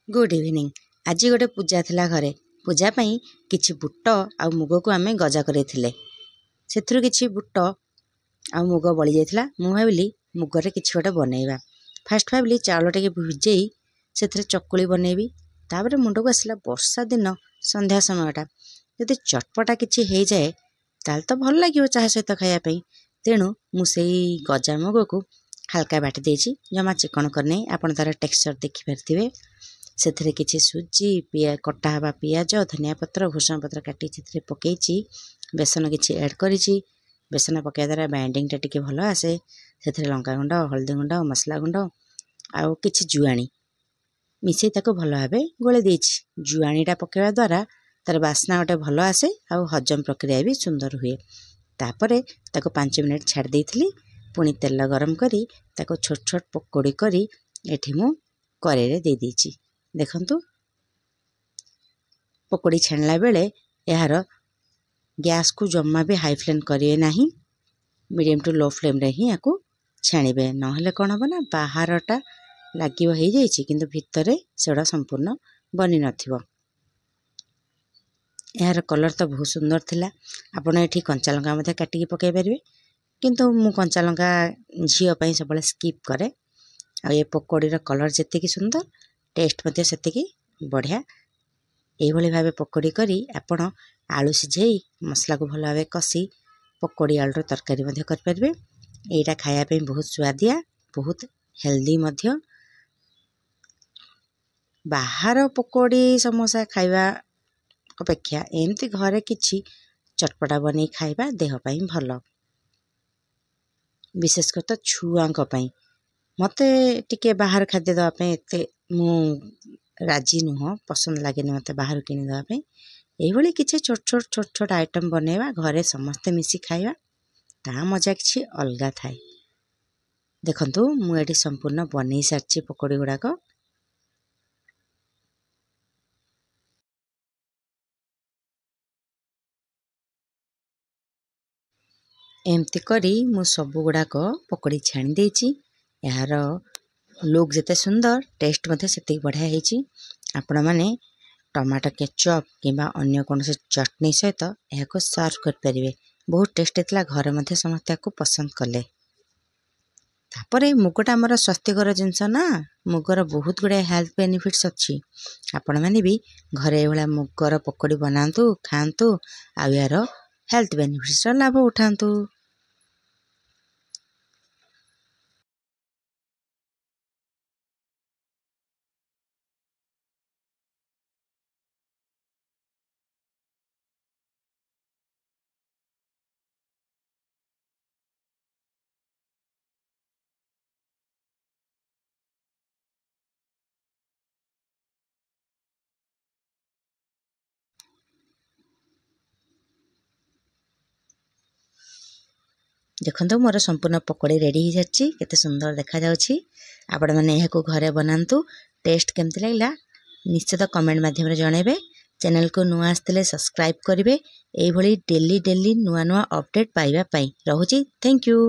Good evening. आज गोटे पूजा थिला घरे। पूजा पई किछि बुट आ मुग को आमे गजा करैथिले। सेथुरु किछि बुट आ मुग बळी जायथिला। मु भाबिली मुगरे किछि गोटे बनेइबा। फास्ट भाबिली चाउल टेके भिजेई सेथरे चकुली बनेइबी। ताबरे मुंड को आसला वर्षा दिन संध्या समयटा यदि चटपटा किछि हे जाए ताल तो भल लागियो चाह सहित खाया पई। तेणु मु सेई गजा मुग को हल्का बाटी देछि, जमा चिकन करने आपण तार टेक्सचर देखि परथिबे। सेथरे किछि सुजी कटा हवा पियाज धनिया पत्र भूषण पत्र काटी चित्रे पकेइछि। बेसन किछि ऐड करिछि। बेसन पकाय द्वारा बाइंडिंग टा टिके भलो आसे। सेथरे लंका गुंड हल्दी गुंड मसला गुंड आउ किछि जुआणी मिसई ताको भलो भाबे गोळे देछि। जुआणीटा पकेवा द्वारा तार बास्ना गोटे भलो आसे आउ हजम प्रक्रिया भी सुंदर हुए। तापरे ताको 5 मिनिट छाड़ देइथिली। पुणी तेल गरम करी ताको छोट छोट पकोड़ी करी एठी मु करे रे दे देछि। देखंतु पकोड़ी छाणला बेले यार गैस को जम्मा भी हाई फ्लेम करिए नाही, मीडियम टू लो फ्लेम रे ही याको छाणिबे। नहले कोन हबो ना बाहरटा लागिव हे जाइछि किंतु भितरे सेडा संपूर्ण बनि नथिबो। यार कलर तो बहुत सुंदर थिला। आपण एठी कंचा लंका मध्ये काटी के पकाई परिबे, किंतु मु कंचा लंका झियो पई सबले स्किप करे। आ ये पकोड़ी रो कलर जते की सुंदर टेस्ट मध्ये सेते की बढ़िया। एई भली भाबे पकोड़ी करी आपण आलू सिझेई मसला को भलो भाबे कसी पकोड़ी आलू रो तरकारी मध्ये कर परिबे। एटा खाया पे बहुत स्वादिया, बहुत हेल्दी मध्ये। बाहर पकोड़ी समोसा खाइबा अपेक्षा एमती घरे किछि चटपटा बनै खाइबा देह पई भलो। विशेष कर तो छुआंक पई मते टिके बाहर खाद्य दवा पे एते मु राजी नुह, पसंद लागेनी मते बाहर किनि दवा पे। एई भली किछि छोट छोट आइटम बनेवा घरे समस्त मिसी खाइबा ता मजा किछि अलगा थाए। देखंतु मु एठी संपूर्ण बनै सारछि पकोड़ी गुडा को। एमती करी मु सब गुडा को पकोड़ी छाणी देछि। यार लुक जते सुंदर टेस्ट मध्ये सेते बढ़िया हेछि। आपण माने टमाटो केचप किंबा अन्य कोनसे चटनी सहित एहाको सर्व कर परिबे। बहुत टेस्ट एतला घर मध्ये समस्त को पसंद कले। तापरे मुगटा हमर स्वास्थ्यकर जिंस ना, मुगर बहुत गुडे हेल्थ बेनिफिट्स अछि। आपण माने भी घरे एवला मुगर पकोड़ी बनांतु खांतु आ यार हेल्थ बेनिफिट्स लाभ उठांतु। देखंतु मोर संपूर्ण पकोड़ी रेडी हो जाछि। केते सुंदर देखा जाउछि। आपण माने एहाको घरे बनांतु। टेस्ट केमति लागला निश्चित कमेंट माध्यम रे जणेबे। चैनल को नुआ आस्तेले सब्सक्राइब करिवे। एई भली डेली नुआ नुआ अपडेट पाइबा पई। रहूछि। Thank you.